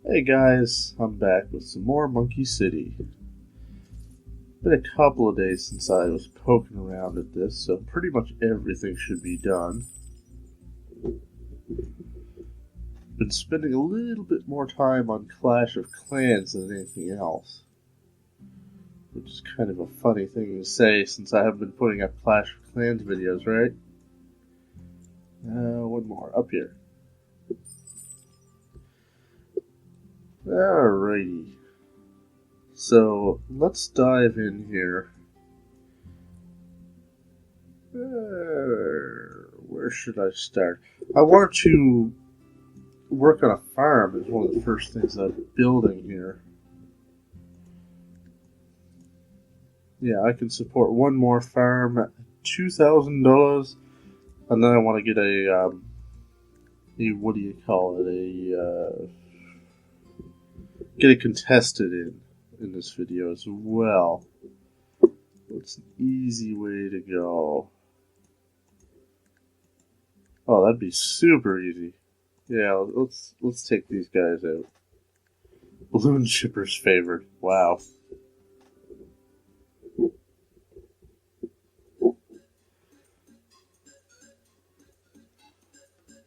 Hey guys, I'm back with some more Monkey City. Been a couple of days since I was poking around at this, so pretty much everything should be done. Been spending a little bit more time on Clash of Clans than anything else. Which is kind of a funny thing to say since I haven't been putting up Clash of Clans videos, right? One more, up here. Alrighty. So, let's dive in here. Where should I start? I wanted to work on a farm is one of the first things I'm building here. Yeah, I can support one more farm at $2,000, and then I want to get a what do you call it? Get it contested in this video as well. It's an easy way to go. Oh, that'd be super easy. Yeah, let's take these guys out. Balloon shippers favored. Wow.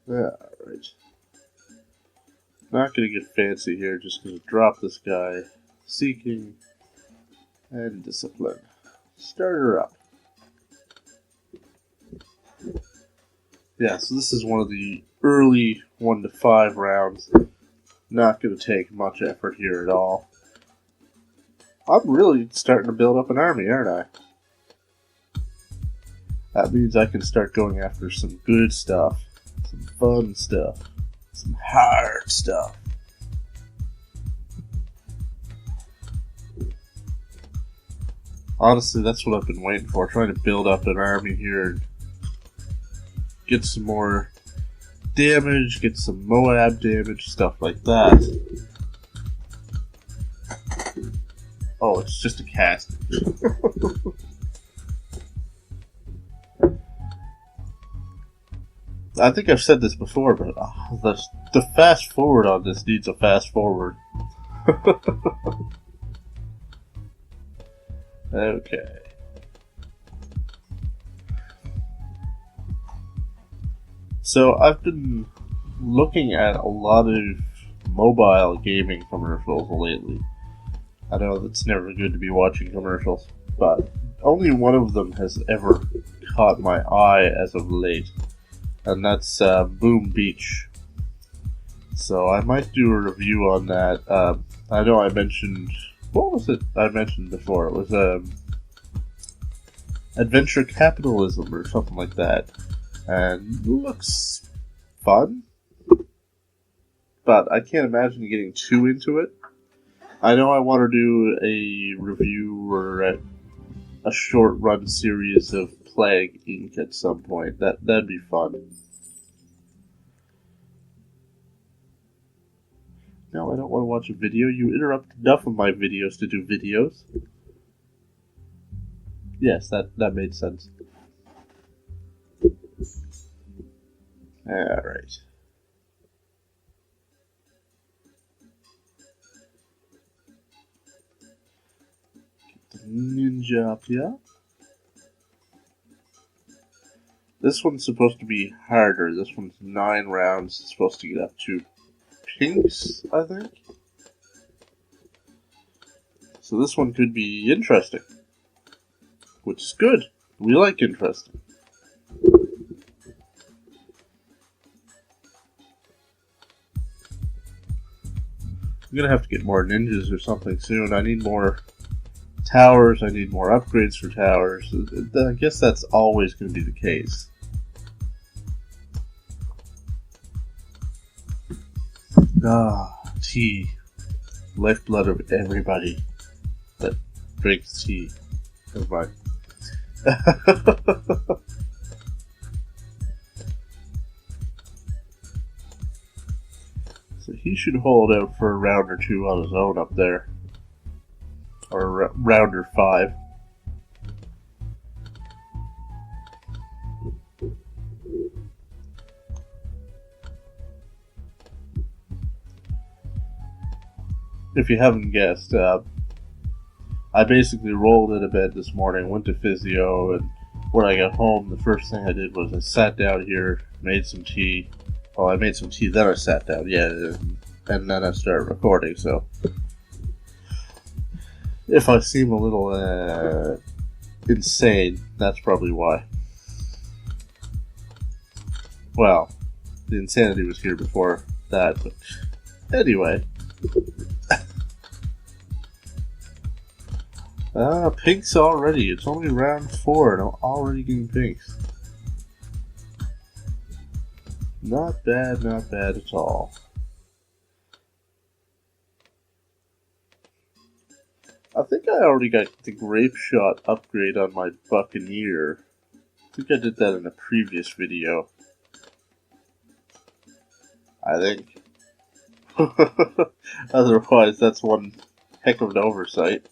Alright. Not gonna get fancy here, just gonna drop this guy. Seeking and discipline. Start her up. Yeah, so this is one of the early 1 to 5 rounds. Not gonna take much effort here at all. I'm really starting to build up an army, aren't I? That means I can start going after some good stuff. Some fun stuff. Some hard stuff. Honestly, that's what I've been waiting for. Trying to build up an army here and get some more damage, get some Moab damage, stuff like that. Oh, it's just a cast. I think I've said this before, but the fast forward on this needs a fast forward. Okay. So I've been looking at a lot of mobile gaming commercials lately. I know that's never good to be watching commercials, but only one of them has ever caught my eye as of late. And that's Boom Beach. So I might do a review on that. I know I mentioned... What was it I mentioned before? It was Adventure Capitalism or something like that. And it looks fun. But I can't imagine getting too into it. I know I want to do a review or a short run series of Plague Inc. at some point. That'd be fun. No, I don't want to watch a video. You interrupt enough of my videos to do videos. Yes, that made sense. Alright. Get the ninja up here. This one's supposed to be harder. This one's 9 rounds. It's supposed to get up to pinks, I think. So this one could be interesting. Which is good. We like interesting. I'm gonna have to get more ninjas or something soon. I need more towers. I need more upgrades for towers. I guess that's always going to be the case. Tea. Lifeblood of everybody that drinks tea. Never mind. So he should hold out for a round or two on his own up there. Or round or 5. if you haven't guessed, I basically rolled out of bed this morning, went to physio, and when I got home, the first thing I did was I sat down here, made some tea. Well, I made some tea, then I sat down, yeah, and then I started recording, so if I seem a little insane, that's probably why. Well, the insanity was here before that, but anyway. Pinks already. It's only round 4 and I'm already getting pinks. Not bad at all. I think I already got the grape shot upgrade on my Buccaneer. I think I did that in a previous video. I think. Otherwise, that's one heck of an oversight.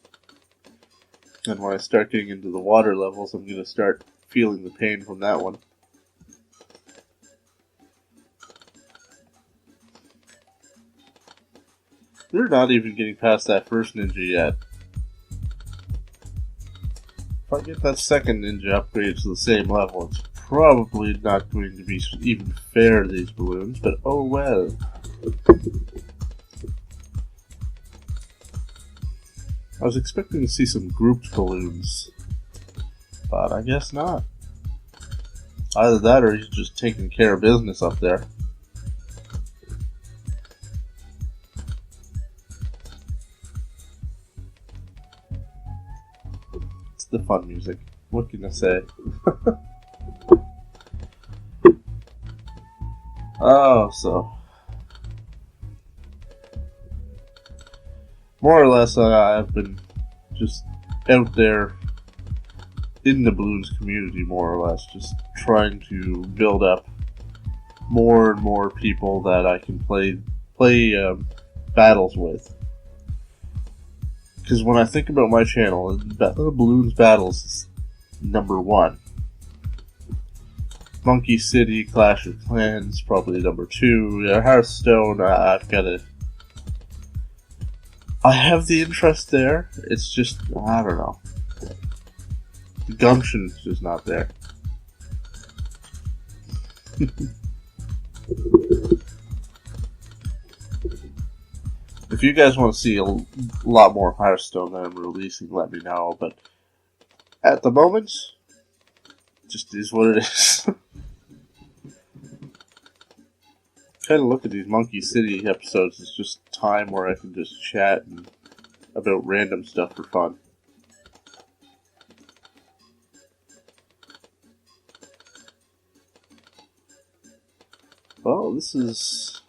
And when I start getting into the water levels, I'm going to start feeling the pain from that one. They're not even getting past that first ninja yet. If I get that second ninja upgrade to the same level, it's probably not going to be even fair to these balloons, but oh well. I was expecting to see some grouped balloons, but I guess not. Either that or he's just taking care of business up there. It's the fun music. What can I say? Oh, so more or less, I've been just out there in the Bloons community, more or less, just trying to build up more and more people that I can play battles with. Because when I think about my channel, Bloons Battles is number 1. Monkey City, Clash of Clans, probably number 2. Hearthstone, I have the interest there. It's just, I don't know. The gumption's just not there. If you guys want to see a lot more Hearthstone that I'm releasing, let me know. But at the moment, it just is what it is. Kind of look at these Monkey City episodes as just time where I can just chat about random stuff for fun. Well, this is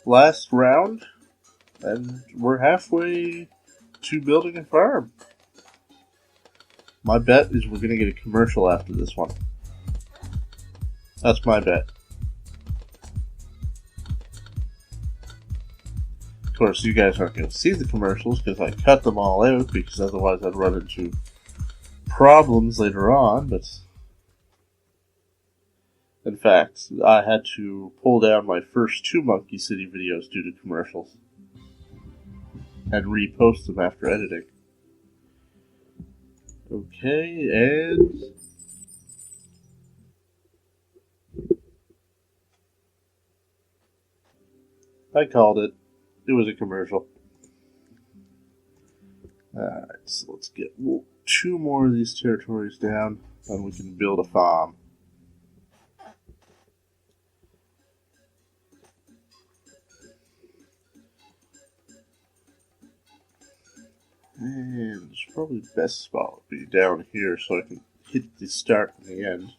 last round, and we're halfway to building a farm. My bet is we're going to get a commercial after this one. That's my bet. Of course, you guys aren't going to see the commercials because I cut them all out, because otherwise I'd run into problems later on, but in fact, I had to pull down my first 2 Monkey City videos due to commercials and repost them after editing. Okay, and I called it. It was a commercial. Alright, so let's get 2 more of these territories down, and we can build a farm. And it's probably the best spot would be down here so I can hit the start and the end.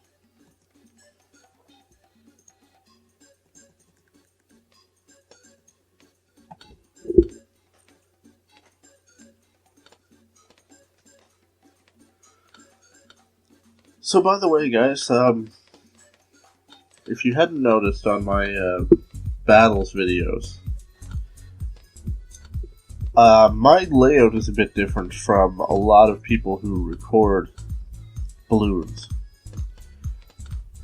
So by the way, guys, if you hadn't noticed on my battles videos, my layout is a bit different from a lot of people who record Bloons.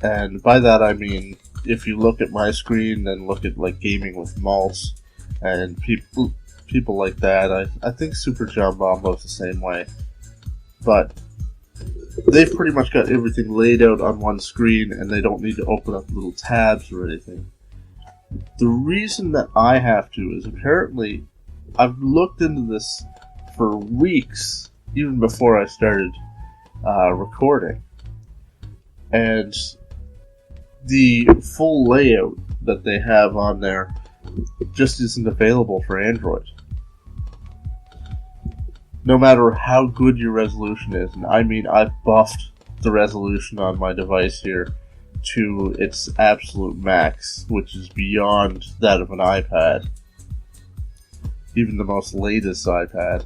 And by that I mean, if you look at my screen, then look at like Gaming with Malts, and people like that. I think Super John Bombo's the same way. But they've pretty much got everything laid out on one screen, and they don't need to open up little tabs or anything. The reason that I have to is apparently I've looked into this for weeks, even before I started recording. And the full layout that they have on there just isn't available for Android. No matter how good your resolution is, and I mean I've buffed the resolution on my device here to its absolute max, which is beyond that of an iPad, even the most latest iPad,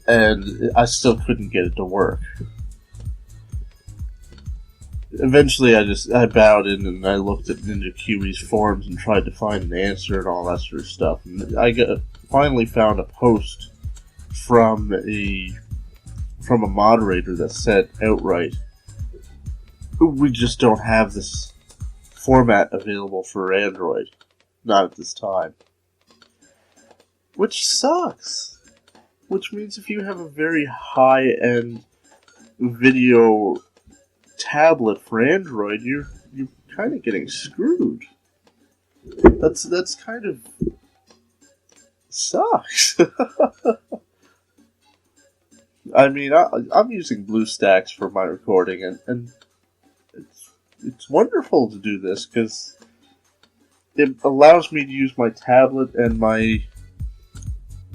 and I still couldn't get it to work. Eventually I bowed in and I looked at Ninja Kiwi's forums and tried to find an answer and all that sort of stuff, and I finally found a post from a moderator that said outright, we just don't have this format available for Android. Not at this time. Which sucks. Which means if you have a very high-end video tablet for Android, you're kind of getting screwed. That's kind of sucks. I mean, I'm using BlueStacks for my recording, and it's wonderful to do this because it allows me to use my tablet and my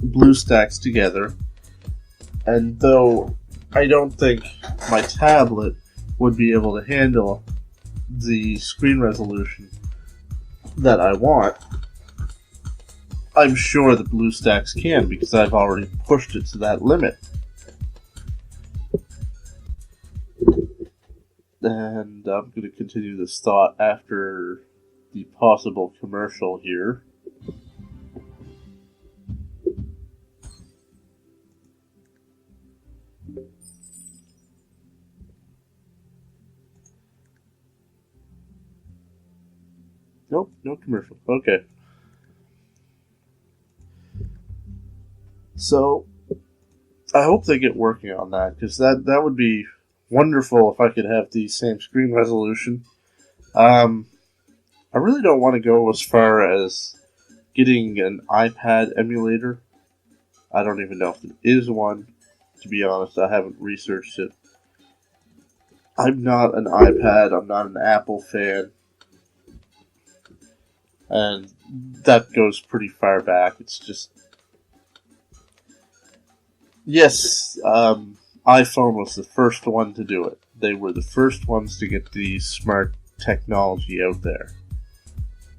BlueStacks together. And though I don't think my tablet would be able to handle the screen resolution that I want, I'm sure the BlueStacks can, because I've already pushed it to that limit. And I'm going to continue this thought after the possible commercial here. Nope, no commercial. Okay. So, I hope they get working on that, because that would be wonderful if I could have the same screen resolution. I really don't want to go as far as getting an iPad emulator. I don't even know if there is one, to be honest. I haven't researched it. I'm not an iPad, I'm not an Apple fan. And that goes pretty far back. It's just... Yes, iPhone was the first one to do it. They were the first ones to get the smart technology out there.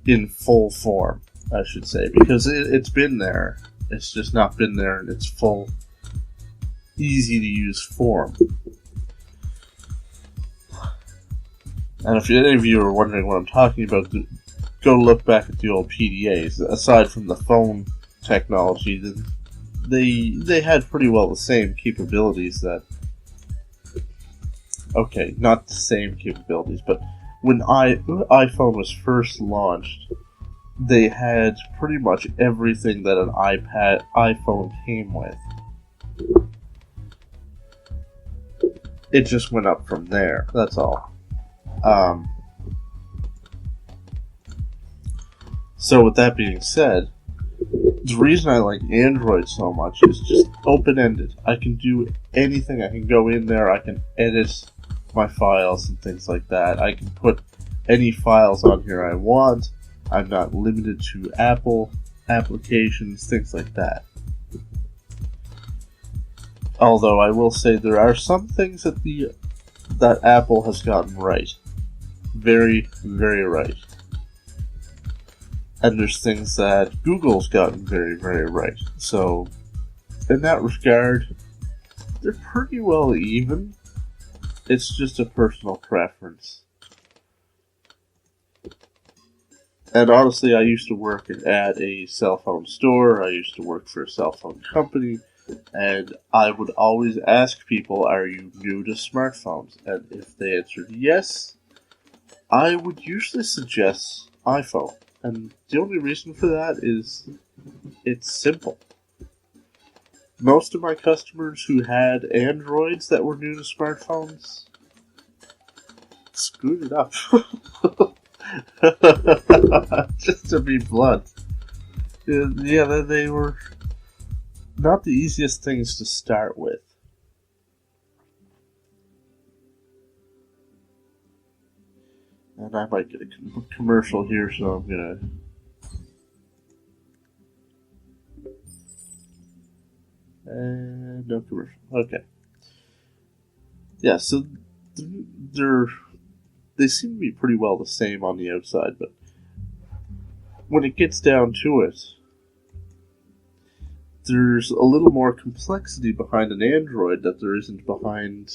In full form, I should say. Because it's been there. It's just not been there in its full, easy-to-use form. And if any of you are wondering what I'm talking about, go look back at the old PDAs. Aside from the phone technology, they had pretty well the same capabilities that... Okay, not the same capabilities, but when iPhone was first launched, they had pretty much everything that an iPhone came with. It just went up from there, that's all. So with that being said, the reason I like Android so much is just open-ended. I can do anything. I can go in there, I can edit my files and things like that. I can put any files on here I want. I'm not limited to Apple applications, things like that. Although I will say there are some things that Apple has gotten right. Very, very right. And there's things that Google's gotten very, very right. So, in that regard, they're pretty well even. It's just a personal preference. And honestly, I used to work at a cell phone store. I used to work for a cell phone company. And I would always ask people, are you new to smartphones? And if they answered yes, I would usually suggest iPhone. And the only reason for that is It's simple. Most of my customers who had Androids that were new to smartphones screwed it up. Just to be blunt. Yeah, they were not the easiest things to start with. And I might get a commercial here, so I'm gonna... no commercial. Okay. Yeah, so they seem to be pretty well the same on the outside, but when it gets down to it, there's a little more complexity behind an Android that there isn't behind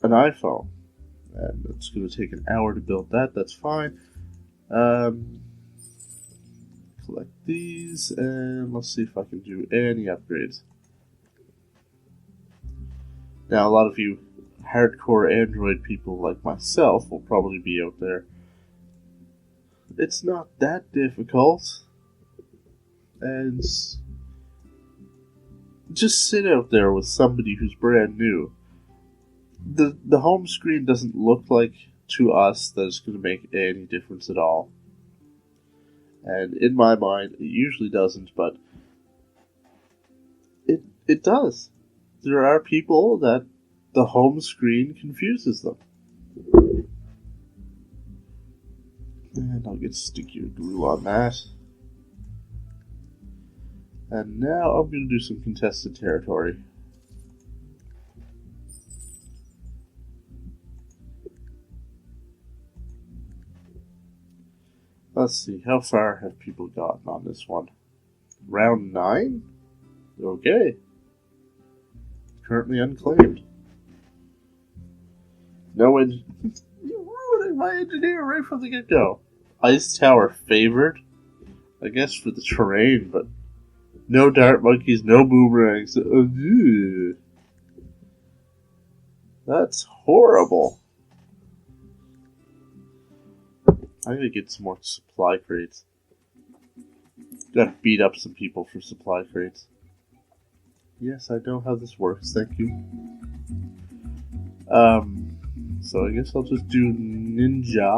an iPhone. And it's going to take an hour to build that, that's fine. Collect these, and let's see if I can do any upgrades. Now, a lot of you hardcore Android people like myself will probably be out there. It's not that difficult. And just sit out there with somebody who's brand new. The home screen doesn't look like to us that it's going to make any difference at all. And in my mind, it usually doesn't, but it does. There are people that the home screen confuses them. And I'll get stickier glue on that. And now I'm going to do some contested territory. Let's see, how far have people gotten on this one? Round 9? Okay. Currently unclaimed. No You're ruining my engineer right from the get-go. Ice Tower favored? I guess for the terrain, but no dart monkeys, no boomerangs. That's horrible. I'm gonna get some more supply crates. Gotta beat up some people for supply crates. Yes, I know how this works, thank you. So I guess I'll just do ninja.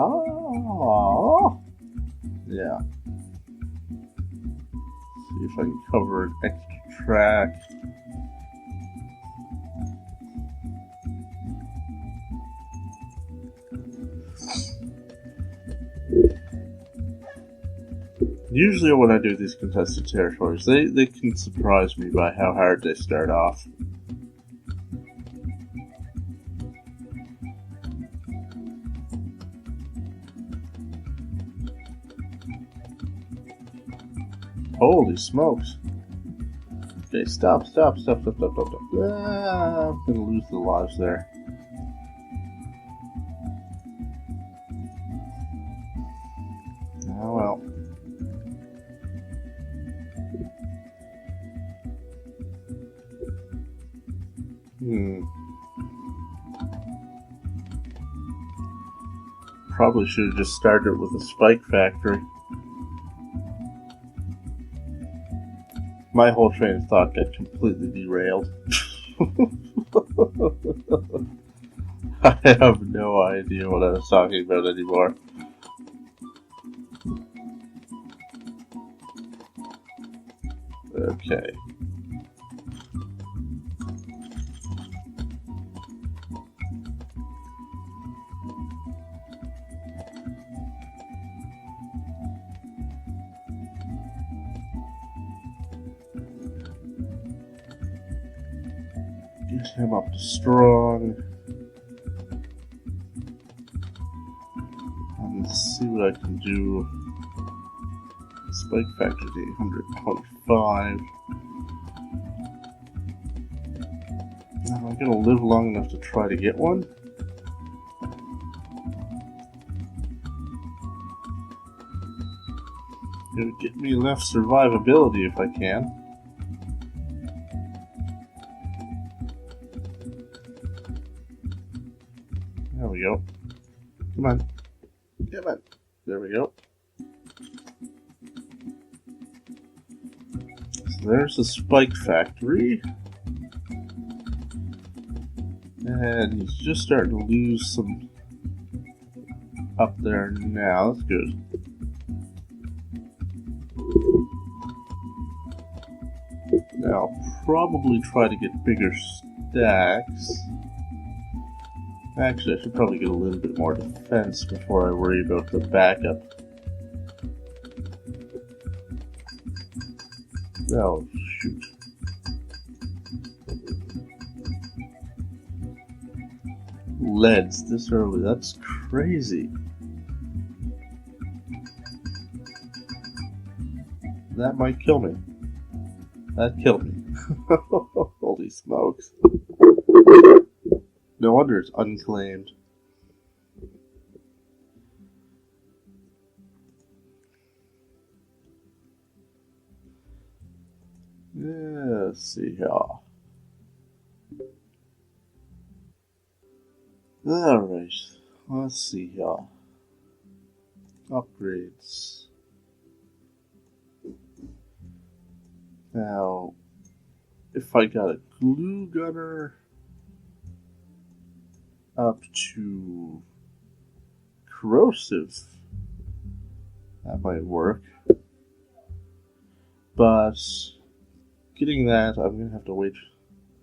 Yeah. See if I can cover an extra track. Usually when I do these contested territories, they can surprise me by how hard they start off. Holy smokes. Okay, stop. Ah, I'm gonna lose the lives there. Oh well. Probably should have just started with a spike factory. My whole train of thought got completely derailed. I have no idea what I was talking about anymore. Okay. Get him up to strong. And let's see what I can do. Spike factor to 825. Am I gonna live long enough to try to get one? It would get me enough survivability if I can. There we go. Come on. Come on. There we go. There's a spike factory. And he's just starting to lose some up there now. That's good. Now I'll probably try to get bigger stacks. Actually, I should probably get a little bit more defense before I worry about the backup. Oh, shoot. Leads this early, that's crazy. That might kill me. That killed me. Holy smokes. No wonder it's unclaimed. Yeah, let's see here. Alright, let's see here. Upgrades. Now, if I got a glue gunner up to corrosive, that might work. But getting that, I'm going to have to wait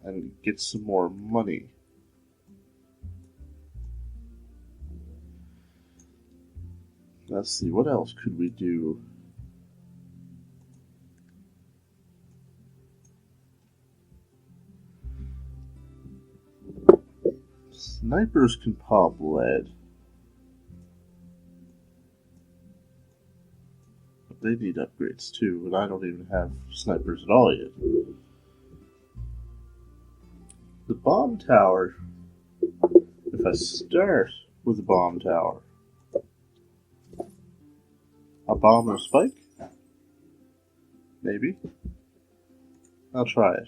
and get some more money. Let's see, what else could we do? Snipers can pop lead. But they need upgrades too, and I don't even have snipers at all yet. The bomb tower, if I start with a bomb tower, a bomb or a spike? Maybe. I'll try it.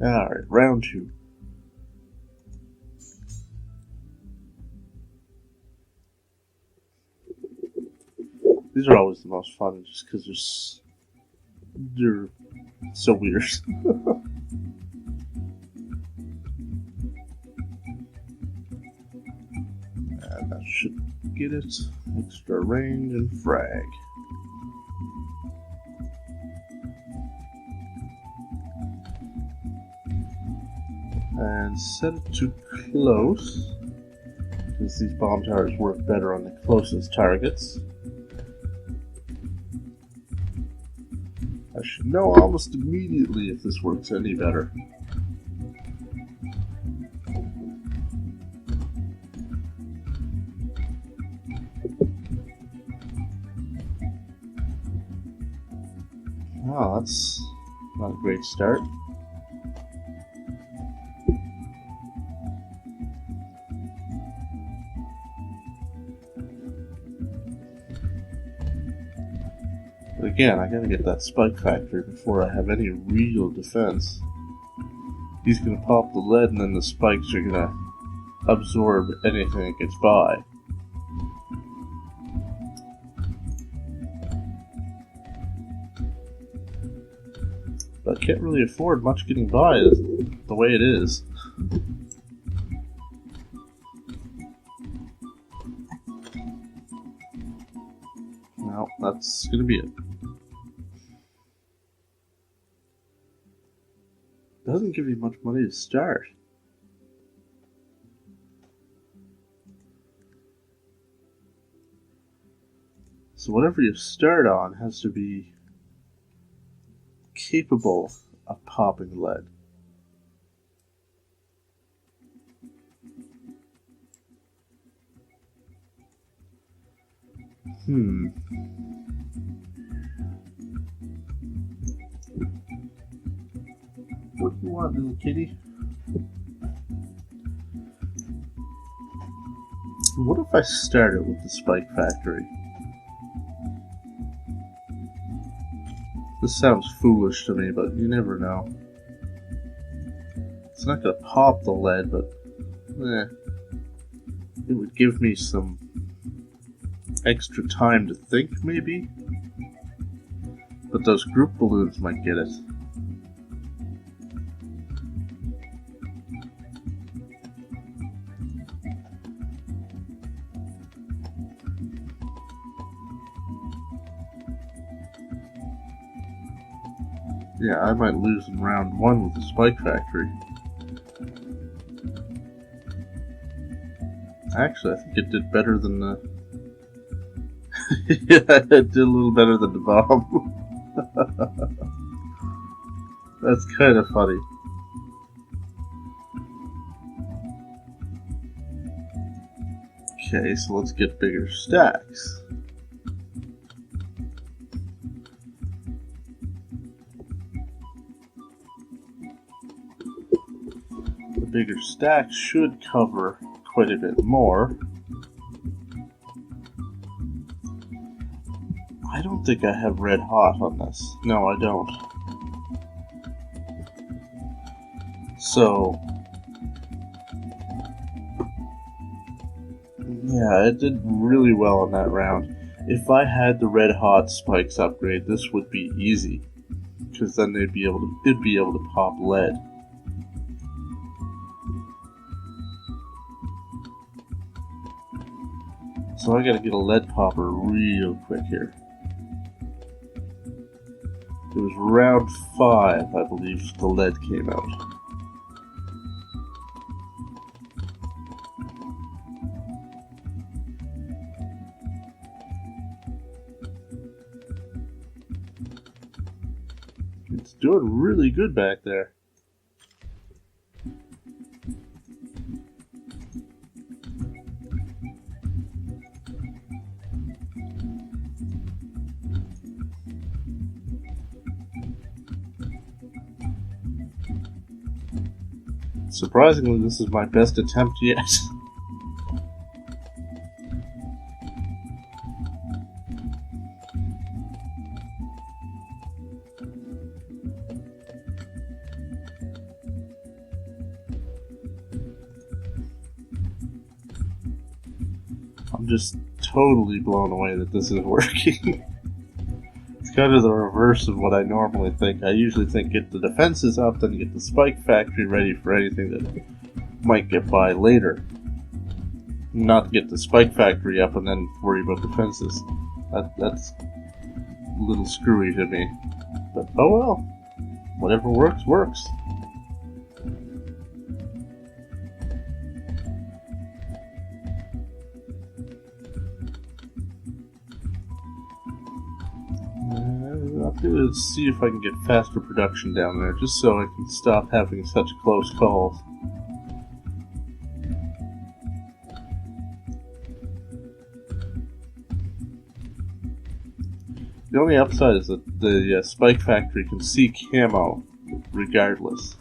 Alright, round 2. These are always the most fun just because they're so weird. And that should get it. Extra range and frag. And set it to close, since these bomb towers work better on the closest targets. I should know almost immediately if this works any better. Oh, that's not a great start. But again, I gotta get that spike factory before I have any real defense. He's gonna pop the lead and then the spikes are gonna absorb anything that gets by. But I can't really afford much getting by the way it is. Well, that's gonna be it. Doesn't give you much money to start. So whatever you start on has to be capable of popping lead. What do you want, little kitty? What if I started with the spike factory? This sounds foolish to me, but you never know. It's not gonna pop the lead, but it would give me some extra time to think, maybe? But those group balloons might get it. Yeah, I might lose in round 1 with the Spike Factory. Actually, I think it did better than the... yeah, it did a little better than the bomb. That's kind of funny. Okay, so let's get bigger stacks. The bigger stacks should cover quite a bit more. I don't think I have red hot on this. No, I don't. So, yeah, it did really well in that round. If I had the red hot spikes upgrade, this would be easy, because then it'd be able to pop lead. So I gotta get a lead popper real quick here. It was round 5, I believe, the lead came out. It's doing really good back there. Surprisingly, this is my best attempt yet. I'm just totally blown away that this is working. It's kind of the reverse of what I normally think. I usually think get the defenses up, then get the Spike Factory ready for anything that might get by later. Not get the Spike Factory up and then worry about defenses. That's a little screwy to me. But oh well. Whatever works, works. I'm going to see if I can get faster production down there, just so I can stop having such close calls. The only upside is that the Spike Factory can see camo regardless.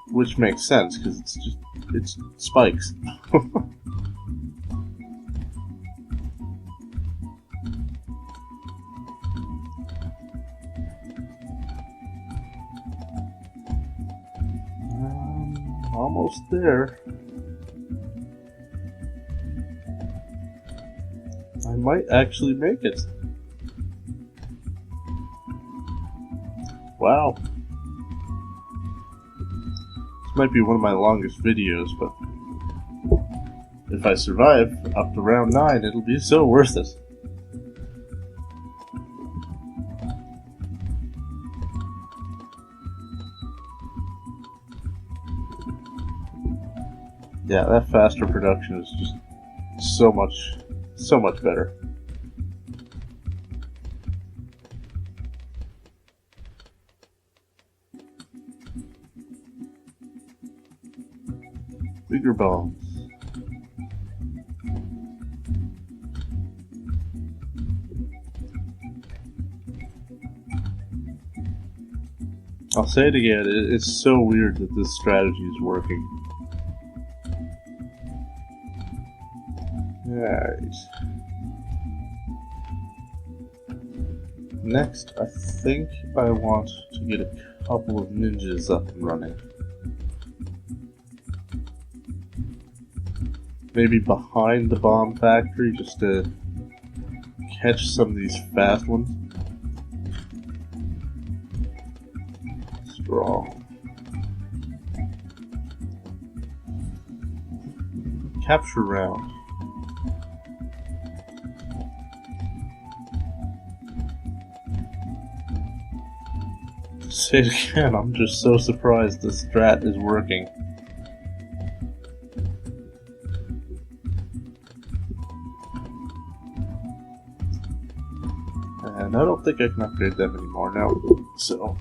Which makes sense, because it's spikes. Almost there. I might actually make it. Wow. This might be one of my longest videos, but if I survive up to round 9, it'll be so worth it. Yeah, that faster production is just so much better. Bigger bombs. I'll say it again, it's so weird that this strategy is working. Alright. Next, I think I want to get a couple of ninjas up and running. maybe behind the bomb factory just to catch some of these fast ones. Strong. Capture round. Say it again, I'm just so surprised the strat is working. And I don't think I can upgrade them anymore now, so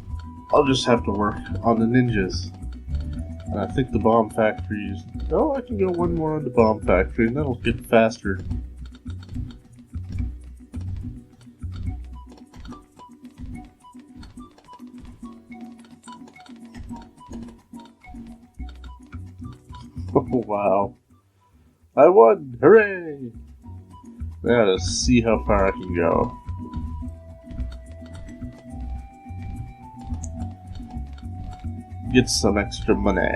I'll just have to work on the ninjas. And I think the bomb factories... Oh, I can go one more on the bomb factory and that'll get faster. Oh, wow. I won! Hooray! Now to see how far I can go. Get some extra money.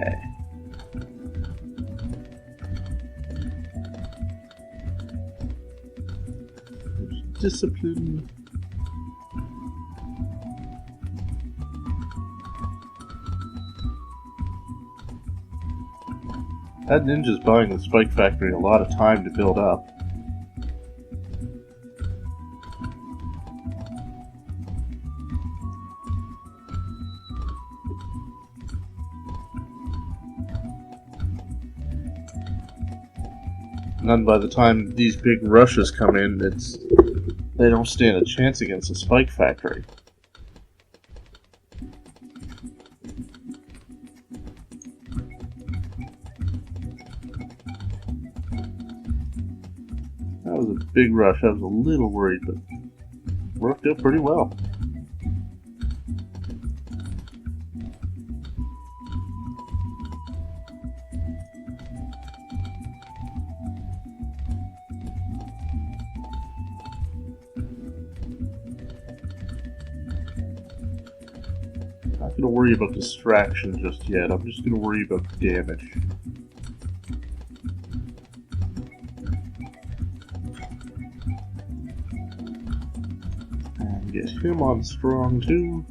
Discipline. That ninja's buying the Spike Factory a lot of time to build up. And then by the time these big rushes come in, they don't stand a chance against a Spike Factory. That was a big rush. I was a little worried, but worked out pretty well. I'm not going to worry about distraction just yet. I'm just going to worry about damage. And get him on strong too.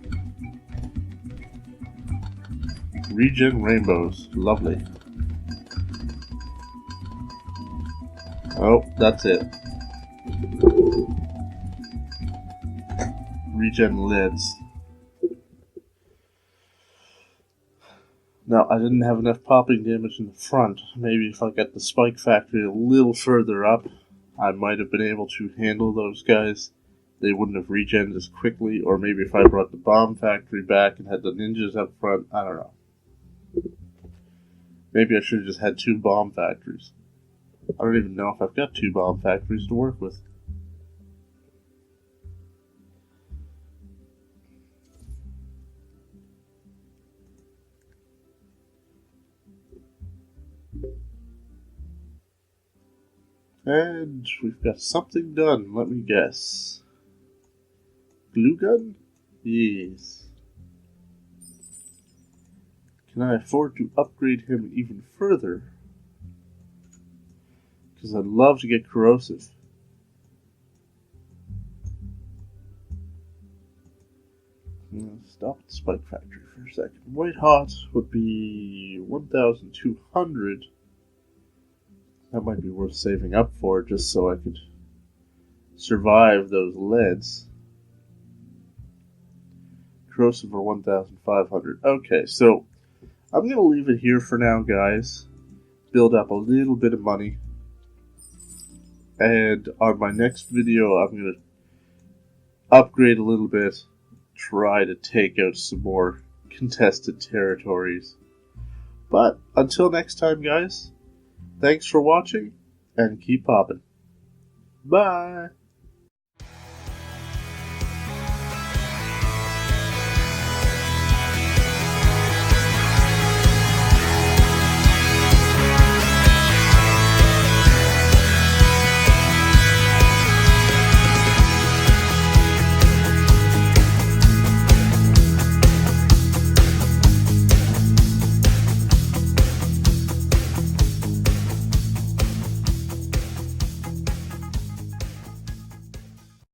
Regen rainbows. Lovely. Oh, that's it. Regen lids. Now, I didn't have enough popping damage in the front. Maybe if I got the Spike Factory a little further up, I might have been able to handle those guys. They wouldn't have regened as quickly, or maybe if I brought the Bomb Factory back and had the ninjas up front, I don't know. Maybe I should have just had 2 bomb factories. I don't even know if I've got 2 bomb factories to work with. And we've got something done, let me guess. Glue gun? Yes. Can I afford to upgrade him even further? Because I'd love to get corrosive. Stop at the Spike Factory for a second. White hot would be 1,200. That might be worth saving up for just so I could survive those leads. Corrosive for 1,500. Okay, so I'm going to leave it here for now, guys. Build up a little bit of money. And on my next video, I'm going to upgrade a little bit. Try to take out some more contested territories. But until next time, guys, thanks for watching and keep popping. Bye!